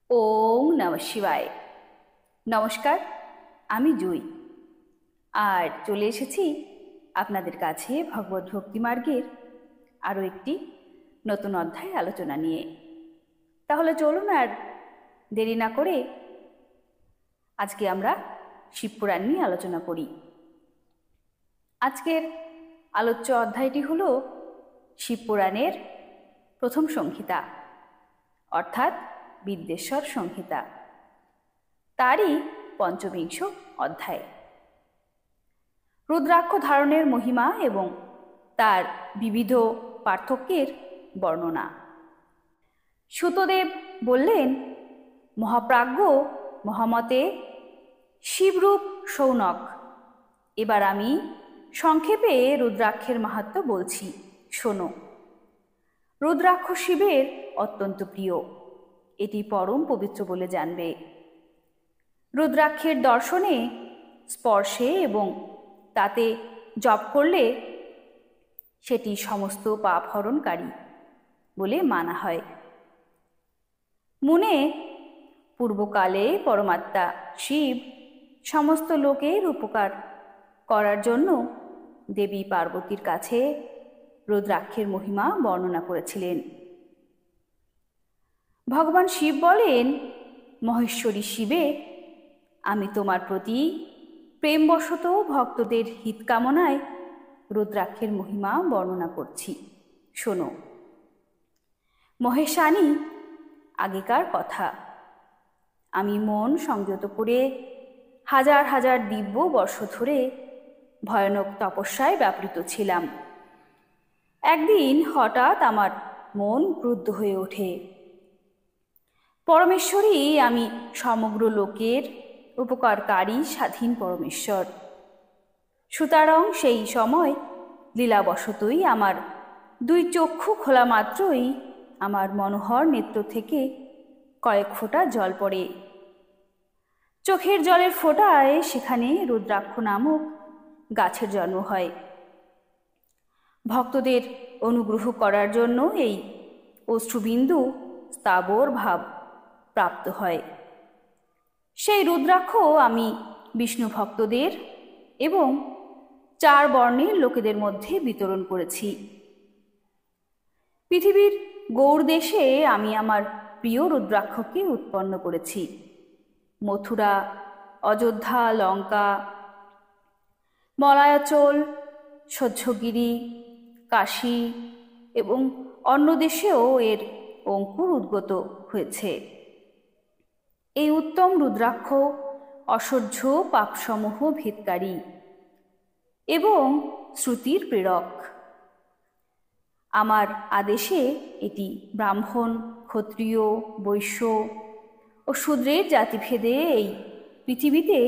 ওম নমঃ শিবায়। নমস্কার, আমি জুই। আর চলে এসেছি আপনাদের কাছে ভগবত ভক্তি মার্গের আরও একটি নতুন অধ্যায় আলোচনা নিয়ে। তাহলে চলুন আর দেরি না করে আজকে আমরা শিবপুরাণ নিয়ে আলোচনা করি। আজকের আলোচ্য অধ্যায়টি হল শিবপুরাণের প্রথম সংহিতা, অর্থাৎ বিদ্যেশ্বর সংহিতা, তারই পঞ্চবিংশ অধ্যায়। রুদ্রাক্ষ ধারণের মহিমা এবং তার বিবিধ পার্থক্যের বর্ণনা। সুতদেব বললেন, মহাপ্রাজ্ঞ মহামতে শিবরূপ শৌনক। এবার আমি সংক্ষেপে রুদ্রাক্ষের মাহাত্ম্য বলছি, শোনো। রুদ্রাক্ষ শিবের অত্যন্ত প্রিয়, এটি পরম পবিত্র বলে জানবে। রুদ্রাক্ষের দর্শনে, স্পর্শে এবং তাতে জপ করলে সেটি সমস্ত পাপ হরণকারী বলে মানা হয়। মুনে, পূর্বকালে পরমাত্মা শিব সমস্ত লোকের উপকার করার জন্য দেবী পার্বতীর কাছে রুদ্রাক্ষের মহিমা বর্ণনা করেছিলেন। ভগবান শিব বলেন, মহেশ্বরী শিবে, আমি তোমার প্রতি প্রেমবশত ভক্তদের হিত কামনায় রুদ্রাক্ষের মহিমা বর্ণনা করছি, শোনো। মহেশানী, আগেকার কথা। আমি মন সংযত করে হাজার হাজার দিব্য বর্ষ ধরে ভয়ানক তপস্যায় ব্যাপৃত ছিলাম। একদিন হঠাৎ আমার মন ক্রুদ্ধ হয়ে ওঠে। পরমেশ্বরী, আমি সমগ্র লোকের উপকারকারী স্বাধীন পরমেশ্বর। সুতরাং সেই সময় লীলাবশতই আমার দুই চক্ষু খোলা মাত্রই আমার মনোহর নেত্র থেকে কয়েক ফোঁটা জল পড়ে। চোখের জলের ফোঁটায় সেখানে রুদ্রাক্ষ নামক গাছের জন্ম হয়। ভক্তদের অনুগ্রহ করার জন্য এই অশ্রুবিন্দু স্থাবর ভাব প্রাপ্ত হয়। সেই রুদ্রাক্ষ আমি বিষ্ণু ভক্তদের এবং 4 বর্ণের লোকেদের মধ্যে বিতরণ করেছি। পৃথিবীর গৌড় দেশে আমি আমার প্রিয় রুদ্রাক্ষকে উৎপন্ন করেছি। মথুরা, অযোধ্যা, লঙ্কা, মলায়াচল, সহ্যগিরি, কাশী এবং অন্য দেশেও এর অঙ্কুর উদ্গত হয়েছে। এই উত্তম রুদ্রাক্ষ অসহ্য পাপসমূহ ভেদকারী এবং শ্রুতির প্রেরক। আমার আদেশে এটি ব্রাহ্মণ, ক্ষত্রিয়, বৈশ্য ও শূদ্রের জাতিভেদে এই পৃথিবীতে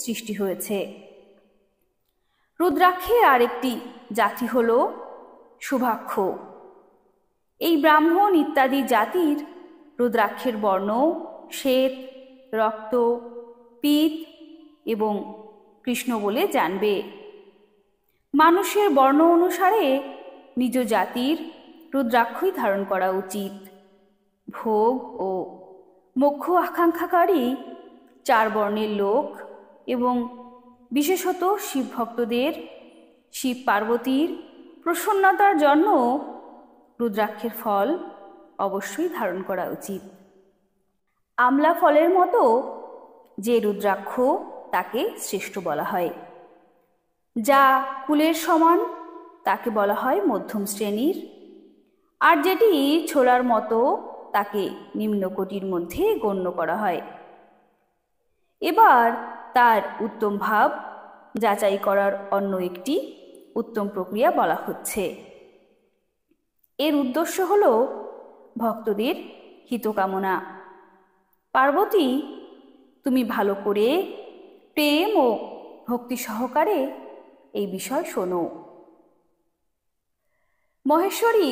সৃষ্টি হয়েছে। রুদ্রাক্ষের আরেকটি জাতি হল শুভাক্ষ। এই ব্রাহ্মণ ইত্যাদি জাতির রুদ্রাক্ষের বর্ণ শ্বেত, রক্ত, পীত এবং কৃষ্ণ বলে জানবে। মানুষের বর্ণ অনুসারে নিজ জাতির রুদ্রাক্ষই ধারণ করা উচিত। ভোগ ও মোক্ষ আকাঙ্ক্ষাকারী 4 বর্ণের লোক এবং বিশেষত শিব ভক্তদের শিব পার্বতীর প্রসন্নতার জন্য রুদ্রাক্ষের ফল অবশ্যই ধারণ করা উচিত। আমলা ফলের মতো যে রুদ্রাক্ষ, তাকে শ্রেষ্ঠ বলা হয়। যা কুলের সমান তাকে বলা হয় মধ্যম শ্রেণীর, আর যেটি ছোলার মতো তাকে নিম্নকোটির মধ্যে গণ্য করা হয়। এবার তার উত্তম ভাব যাচাই করার অন্য একটি উত্তম প্রক্রিয়া বলা হচ্ছে। এর উদ্দেশ্য হল ভক্তদের হিতকামনা। পার্বতী, তুমি ভালো করে প্রেম ও ভক্তি সহকারে এই বিষয় শোনো। মহেশ্বরী,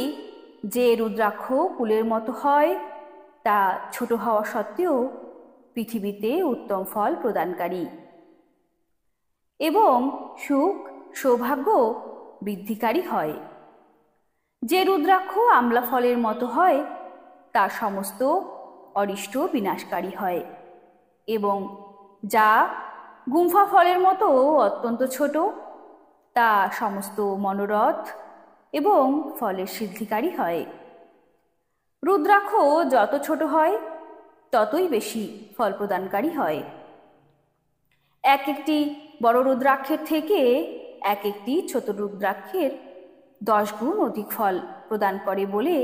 যে রুদ্রাক্ষ কুলের মতো হয় তা ছোট হওয়া সত্ত্বেও পৃথিবীতে উত্তম ফল প্রদানকারী এবং সুখ সৌভাগ্য বৃদ্ধিকারী হয়। যে রুদ্রাক্ষ আমলা ফলের মতো হয় তা সমস্ত অরিষ্ট বিনাশকারী হয় এবং যা গুম্ফা ফলের মতো অত্যন্ত ছোট, তা সমস্ত মনোরথ এবং ফলের সিদ্ধিকারী হয়। রুদ্রাক্ষ যত ছোট হয় ততই বেশি ফল প্রদানকারী হয়। এক একটি বড় রুদ্রাক্ষের থেকে এক একটি ছোট রুদ্রাক্ষের 10 গুণ অধিক ফল প্রদান করে বলে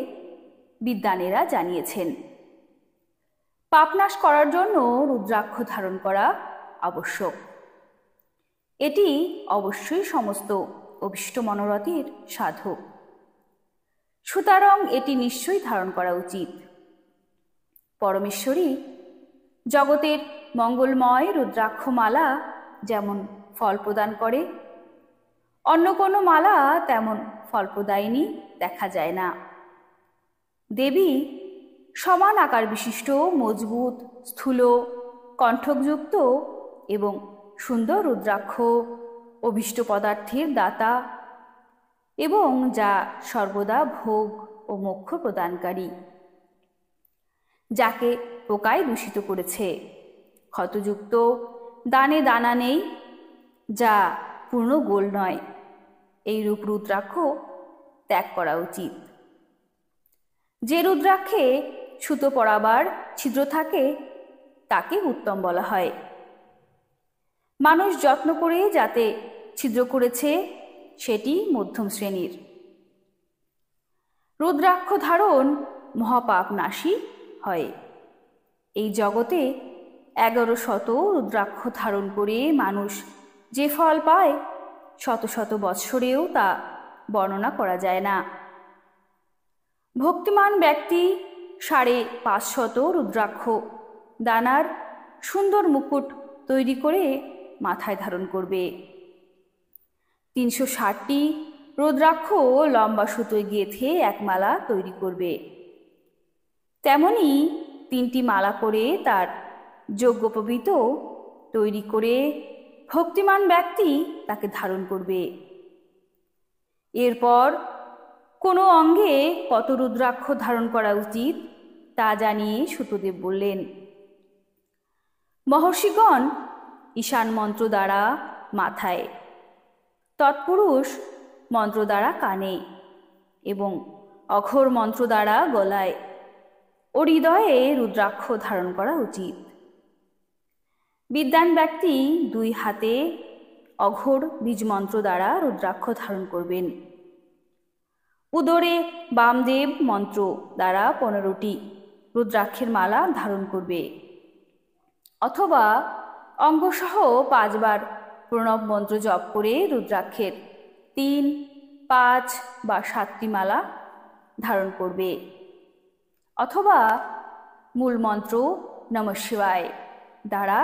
বিদ্বানেরা জানিয়েছেন। পাপনাশ করার জন্য রুদ্রাক্ষ ধারণ করা আবশ্যক। এটি অবশ্যই সমস্ত অভীষ্ট মনোরথের সাধক, সুতরাং এটি নিশ্চয়ই ধারণ করা উচিত। পরমেশ্বরী জগতের মঙ্গলময় রুদ্রাক্ষ মালা যেমন ফল প্রদান করে, অন্য কোনো মালা তেমন ফলপ্রদায়িনী দেখা যায় না। দেবী সমান আকার বিশিষ্ট, মজবুত, স্থূল, কণ্ঠকযুক্ত এবং সুন্দর রুদ্রাক্ষ অভীষ্ট পদার্থের দাতা এবং যা সর্বদা ভোগ ও মোক্ষ প্রদানকারী। যাকে পোকায় দূষিত করেছে, ক্ষতযুক্ত, দানে দানা নেই, যা পূর্ণ গোল নয়, এই রূপ রুদ্রাক্ষ ত্যাগ করা উচিত। যে রুদ্রাক্ষে সুতো পরাবার ছিদ্র থাকে তাকে উত্তম বলা হয়। মানুষ যত্ন করে যাতে ছিদ্র করেছে সেটি মধ্যম শ্রেণীর। রুদ্রাক্ষ ধারণ মহাপাপনাশী হয়। এই জগতে 1100 রুদ্রাক্ষ ধারণ করে মানুষ যে ফল পায় শত শত বৎসরেও তা বর্ণনা করা যায় না। ভক্তিমান ব্যক্তি 550 রুদ্রাক্ষ দানার সুন্দর মুকুট তৈরি করে মাথায় ধারণ করবে। 360টি রুদ্রাক্ষ লম্বা সুতোয় গেঁথে এক মালা তৈরি করবে। তেমনি 3টি মালা করে তার যজ্ঞোপবীত তৈরি করে ভক্তিমান ব্যক্তি তাকে ধারণ করবে। এরপর কোনো অঙ্গে কত রুদ্রাক্ষ ধারণ করা উচিত তা জানিয়ে সুতদেব বললেন, মহর্ষিগণ ঈশান মন্ত্র দ্বারা মাথায়, তৎপুরুষ মন্ত্র দ্বারা কানে এবং অঘোর মন্ত্র দ্বারা গলায় ও হৃদয়ে রুদ্রাক্ষ ধারণ করা উচিত। বিদ্বান ব্যক্তি 2 হাতে অঘোর বীজ মন্ত্র দ্বারা রুদ্রাক্ষ ধারণ করবেন। উদরে বামদেব মন্ত্র দ্বারা 15টি রুদ্রাক্ষের মালা ধারণ করবে, অথবা অঙ্গসহ 5 বার প্রণব মন্ত্র জপ করে রুদ্রাক্ষের 3, 5 বা 7টি মালা ধারণ করবে, অথবা মূল মন্ত্র নমঃ শিবায় দ্বারা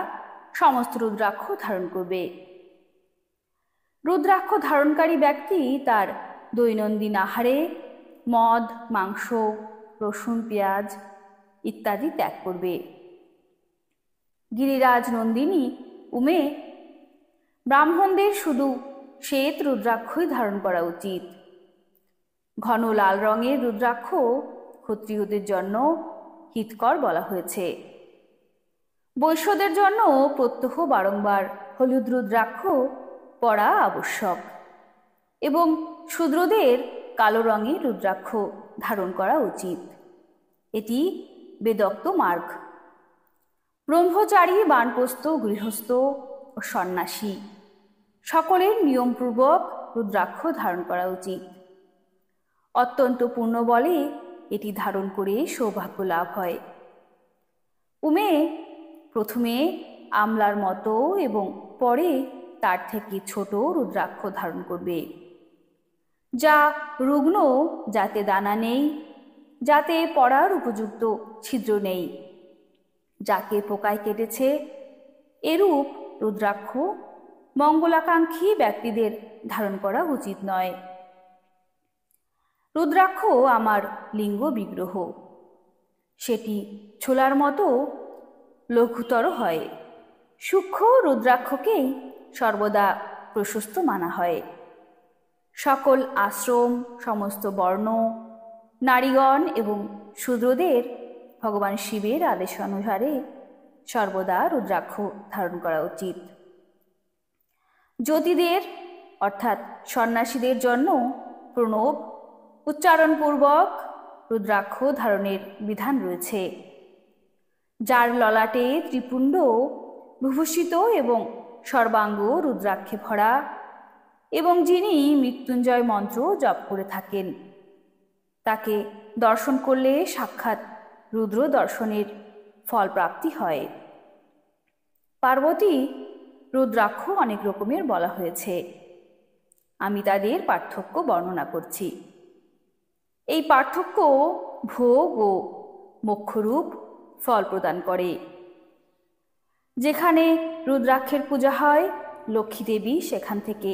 সমস্ত রুদ্রাক্ষ ধারণ করবে। রুদ্রাক্ষ ধারণকারী ব্যক্তি তার দৈনন্দিন আহারে মদ, মাংস, রসুন, পেঁয়াজ ইত্যাদি ত্যাগ করবে। গিরিরাজ নন্দিনী উমে ব্রাহ্মণদের শুধু শ্বেত রুদ্রাক্ষই ধারণ করা উচিত। ঘন লাল রঙের রুদ্রাক্ষ ক্ষত্রিয়দের জন্য হিতকর বলা হয়েছে। বৈশ্যদের জন্য প্রত্যহ বারংবার হলুদ রুদ্রাক্ষ পরা আবশ্যক এবং শূদ্রদের কালো রঙের রুদ্রাক্ষ ধারণ করা উচিত। এটি বেদোক্ত মার্গ। ব্রহ্মচারী, বানপ্রস্থ, গৃহস্থ ও সন্ন্যাসী সকলের নিয়মপূর্বক রুদ্রাক্ষ ধারণ করা উচিত। অত্যন্ত পূর্ণ বলে এটি ধারণ করে সৌভাগ্য লাভ হয়। উমে প্রথমে আমলার মতো এবং পরে তার থেকে ছোট রুদ্রাক্ষ ধারণ করবে, যা রুগ্ন, যাতে দানা নেই, যাতে পড়ার উপযুক্ত ছিদ্র নেই, যাকে পোকায় কেটেছে, এরূপ রুদ্রাক্ষ মঙ্গলাকাঙ্ক্ষী ব্যক্তিদের ধারণ করা উচিত নয়। রুদ্রাক্ষ আমার লিঙ্গ বিগ্রহ, সেটি ছোলার মতো লঘুতর হয়। সূক্ষ্ম রুদ্রাক্ষকেই সর্বদা প্রশস্ত মানা হয়। সকল আশ্রম, সমস্ত বর্ণ, নারীগণ এবং শূদ্রদের ভগবান শিবের আদেশ অনুসারে সর্বদা রুদ্রাক্ষ ধারণ করা উচিত। জ্যোতিদের অর্থাৎ সন্ন্যাসীদের জন্য প্রণব উচ্চারণপূর্বক রুদ্রাক্ষ ধারণের বিধান রয়েছে। যার ললাটে ত্রিপুণ্ড বিভূষিত এবং সর্বাঙ্গ রুদ্রাক্ষে ভরা এবং যিনি মৃত্যুঞ্জয় মন্ত্র জপ করে থাকেন, তাকে দর্শন করলে সাক্ষাৎ রুদ্র দর্শনের ফল প্রাপ্তি হয়। পার্বতী রুদ্রাক্ষ অনেক রকমের বলা হয়েছে, আমি তাদের পার্থক্য বর্ণনা করছি। এই পার্থক্য ভোগ ও মোক্ষরূপ ফল প্রদান করে। যেখানে রুদ্রাক্ষের পূজা হয়, লক্ষ্মী দেবী সেখান থেকে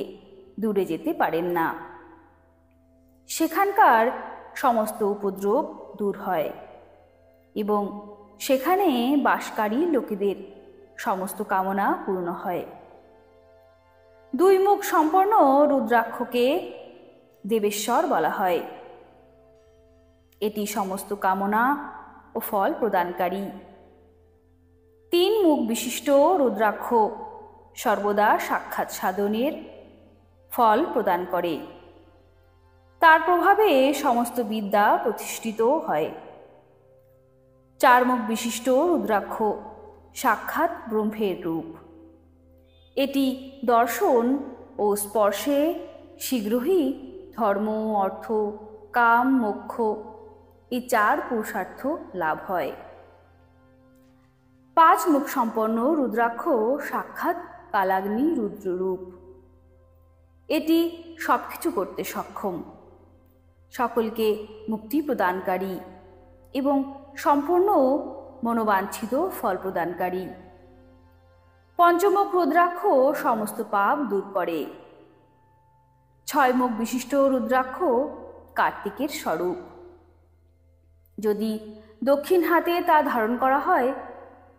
দূরে যেতে পারেন না। সেখানকার সমস্ত উপদ্রব দূর হয় এবং সেখানে বাসকারী লোকেদের সমস্ত কামনা পূর্ণ হয়। দুই মুখ সম্পন্ন রুদ্রাক্ষকে দেবেশ্বর বলা হয়। এটি সমস্ত কামনা ও ফল প্রদানকারী। তিন মুখ বিশিষ্ট রুদ্রাক্ষ সর্বদা সাক্ষাৎ সাধনের ফল প্রদান করে। তার প্রভাবে সমস্ত বিদ্যা প্রতিষ্ঠিত হয়। চার মুখ বিশিষ্ট রুদ্রাক্ষ সাক্ষাৎ ব্রহ্মের রূপ। এটি দর্শন ও স্পর্শে শীঘ্রই ধর্ম, অর্থ, কাম, মোক্ষ এই চার পুরুষার্থ লাভ হয়। পাঁচ মুখ সম্পন্ন রুদ্রাক্ষ সাক্ষাৎ কালাগ্নি রুদ্ররূপ। এটি সবকিছু করতে সক্ষম, সকলকে মুক্তি প্রদানকারী এবং সম্পূর্ণ মনোবাঞ্ছিত ফল প্রদানকারী। পঞ্চমুখ রুদ্রাক্ষ সমস্ত পাপ দূর করে। ছয় মুখ বিশিষ্ট রুদ্রাক্ষ কার্তিকের স্বরূপ। যদি দক্ষিণ হাতে তা ধারণ করা হয়,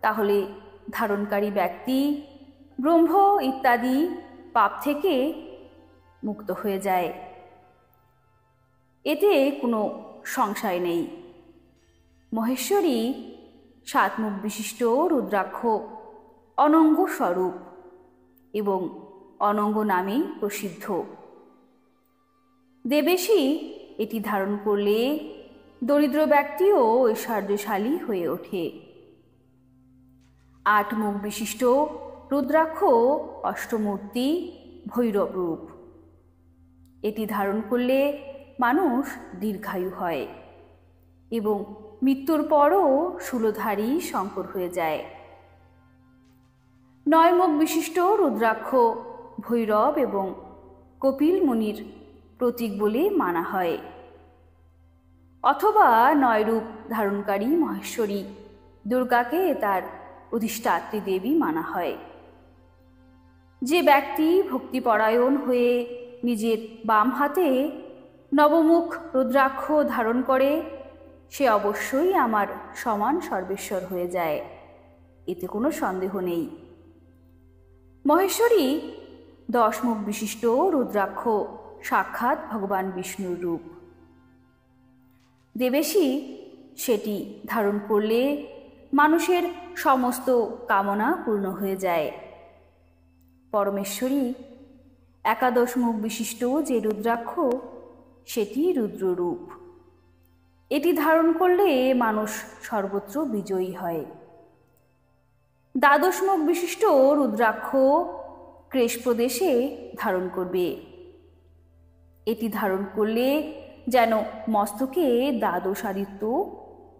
তাহলে ধারণকারী ব্যক্তি ব্রহ্ম ইত্যাদি পাপ থেকে মুক্ত হয়ে যায়। এতে কোনো সংশয় নেই। মহেশ্বরী সাত মুখ বিশিষ্ট রুদ্রাক্ষ অনঙ্গ স্বরূপ এবং অনঙ্গ নামেই প্রসিদ্ধ। দেবেশী এটি ধারণ করলে দরিদ্র ব্যক্তিও ঐশ্বর্যশালী হয়ে ওঠে। আট মুখ বিশিষ্ট রুদ্রাক্ষ অষ্টমূর্তি ভৈরব রূপ। এটি ধারণ করলে মানুষ দীর্ঘায়ু হয় এবং মৃত্যুর পরও শূলধারী শঙ্কর হয়ে যায়। নয় মুখ বিশিষ্ট রুদ্রাক্ষ ভৈরব এবং কপিল মুনির প্রতীক বলে মানা হয়, অথবা নয় রূপ ধারণকারী মহেশ্বরী দুর্গাকে তার অধিষ্ঠাত্রী দেবী মানা হয়। যে ব্যক্তি ভক্তিপরায়ণ হয়ে নিজের বাম হাতে নবমুখ রুদ্রাক্ষ ধারণ করে, সে অবশ্যই আমার সমান সর্বেশ্বর হয়ে যায়, এতে কোনো সন্দেহ নেই। মহেশ্বরী দশ মুখ বিশিষ্ট রুদ্রাক্ষ সাক্ষাৎ ভগবান বিষ্ণুর রূপ। দেবেশী সেটি ধারণ করলে মানুষের সমস্ত কামনা পূর্ণ হয়ে যায়। পরমেশ্বরী একাদশ মুখ বিশিষ্ট যে রুদ্রাক্ষ, সেটি রুদ্ররূপ। এটি ধারণ করলে মানুষ সর্বত্র বিজয়ী হয়। দ্বাদশ মুখ বিশিষ্ট রুদ্রাক্ষ ক্রেশ প্রদেশে ধারণ করবে। এটি ধারণ করলে যেন মস্তকে দ্বাদশ আদিত্য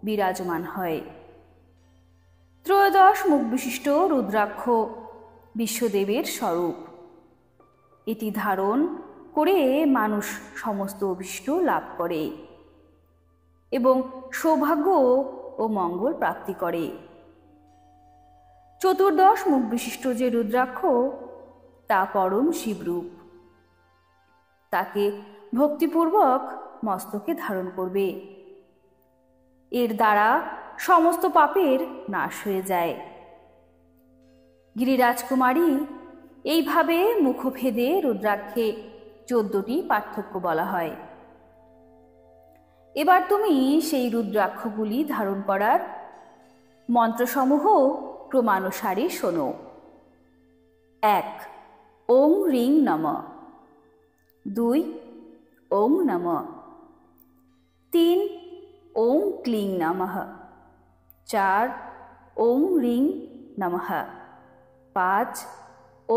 বিরাজমান হয়। ত্রয়োদশ মুখ বিশিষ্ট রুদ্রাক্ষ বিশ্বদেবের স্বরূপ। এটি ধারণ করে মানুষ সমস্ত অভীষ্ট লাভ করে এবং সৌভাগ্য ও মঙ্গল প্রাপ্তি করে। চতুর্দশ মুখ বিশিষ্ট যে রুদ্রাক্ষ, তা পরম শিবরূপ। তাকে ভক্তিপূর্বক মস্তকে ধারণ করবে। এর দ্বারা সমস্ত পাপের নাশ হয়ে যায়। গিরিরাজকুমারী এইভাবে মুখভেদে রুদ্রাক্ষে 14টি পার্থক্য বলা হয়। এবার তুমি সেই রুদ্রাক্ষগুলি ধারণ করার মন্ত্রসমূহ ক্রমানুসারে শোনো। 1 ওং রিং নমঃ, 2 ওং নমঃ, 3 ওং ক্লিং নমঃ, 4 ওং রিং নমঃ, 5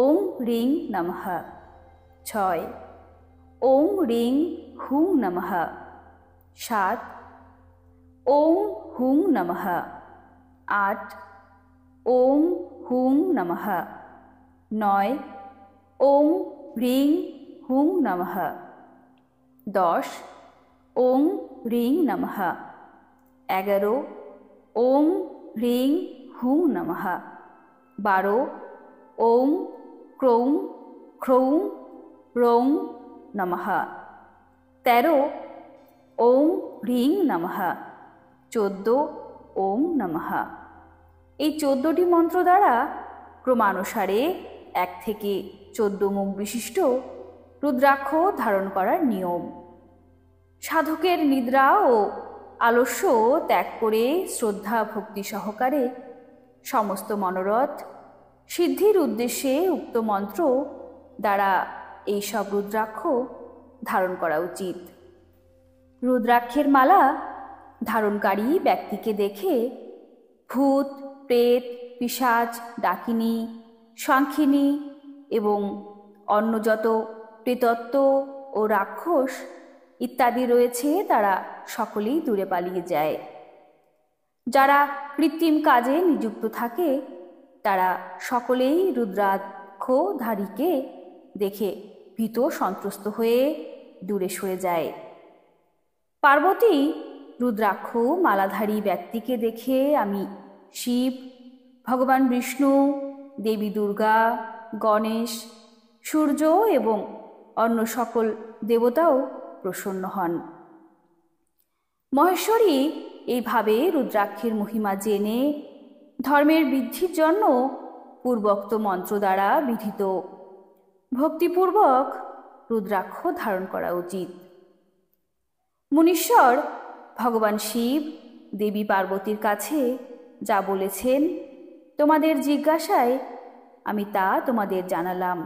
ওং রিং নমঃ, 6 ওং রিং হুং নমঃ, 7 ওং হুং নমঃ, 8 ওং হুং নমঃ, 9 ওং রিং হুং নমঃ, 10 ওং রিং নমঃ, 11 ওং রিং হুং নমঃ, 12 ওং ক্রৌং খ্রৌং রৌং নমঃ, 13 ওং রিং নমঃ, 14 ওং নমঃ। এই 14টি মন্ত্র দ্বারা ক্রমানুসারে 1 থেকে 14 মুখ বিশিষ্ট রুদ্রাক্ষ ধারণ করার নিয়ম। সাধকের নিদ্রা ও আলস্য ত্যাগ করে শ্রদ্ধা ভক্তি সহকারে সমস্ত মনোরথ সিদ্ধির উদ্দেশ্যে উক্ত মন্ত্র দ্বারা এই সব রুদ্রাক্ষ ধারণ করা উচিত। রুদ্রাক্ষের মালা ধারণকারী ব্যক্তিকে দেখে ভূত, প্রেত, পিশাচ, ডাকিনী, সাংখিনী এবং অন্য যত প্রেতত্ব ও রাক্ষস ইত্যাদি রয়েছে তারা সকলেই দূরে পালিয়ে যায়। যারা কৃত্রিম কাজে নিযুক্ত থাকে তারা সকলেই রুদ্রাক্ষধারীকে দেখে ভীত সন্ত্রস্ত হয়ে দূরে সরে যায়। পার্বতী রুদ্রাক্ষ মালাধারী ব্যক্তিকে দেখে আমি শিব, ভগবান বিষ্ণু, দেবী দুর্গা, গণেশ, সূর্য এবং অন্য সকল দেবতাও প্রসন্ন হন। মহেশ্বরী এইভাবে রুদ্রাক্ষের মহিমা জেনে ধর্মের বৃদ্ধির জন্য পূর্বোক্ত মন্ত্র দ্বারা বিধিত ভক্তিপূর্বক রুদ্রাক্ষ ধারণ করা উচিত। মুনীশ্বর ভগবান শিব দেবী পার্বতীর কাছে যা বলেছেন তোমাদের জিজ্ঞাসায় আমি তা তোমাদের জানালাম।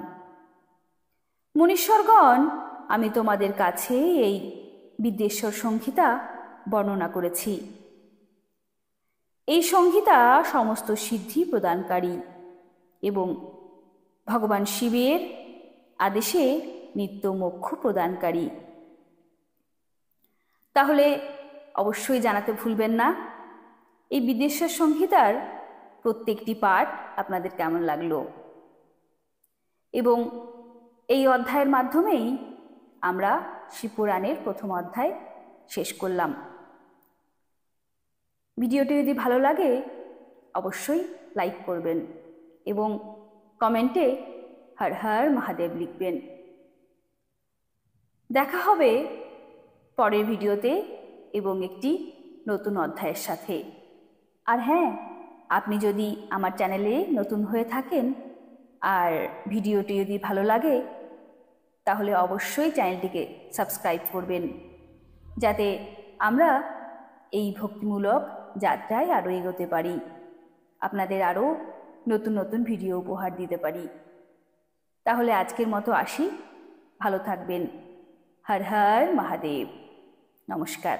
মুনীশ্বরগণ, আমি তোমাদের কাছে এই বিদ্যেশ্বর সংহিতা বর্ণনা করেছি। এই সংহিতা সমস্ত সিদ্ধি প্রদানকারী এবং ভগবান শিবের আদেশে নিত্য মোক্ষ প্রদানকারী। তাহলে অবশ্যই জানাতে ভুলবেন না এই বিদ্যেশ্বর সংহিতার প্রত্যেকটি পাঠ আপনাদের কেমন লাগলো, এবং এই অধ্যায়ের মাধ্যমেই আমরা শিবপুরাণের প্রথম অধ্যায় শেষ করলাম। ভিডিওটি যদি ভালো লাগে অবশ্যই লাইক করবেন এবং কমেন্টে হর হর মহাদেব লিখবেন। দেখা হবে পরের ভিডিওতে এবং একটি নতুন অধ্যায়ের সাথে। আর হ্যাঁ, আপনি যদি আমার চ্যানেলে নতুন হয়ে থাকেন আর ভিডিওটি যদি ভালো লাগে তাহলে অবশ্যই চ্যানেলটিকে সাবস্ক্রাইব করবেন, যাতে আমরা এই ভক্তিমূলক যাত্রায় আরও এগোতে পারি, আপনাদের আরও নতুন নতুন ভিডিও উপহার দিতে পারি। তাহলে আজকের মতো আসি, ভালো থাকবেন। হর হর মহাদেব। নমস্কার।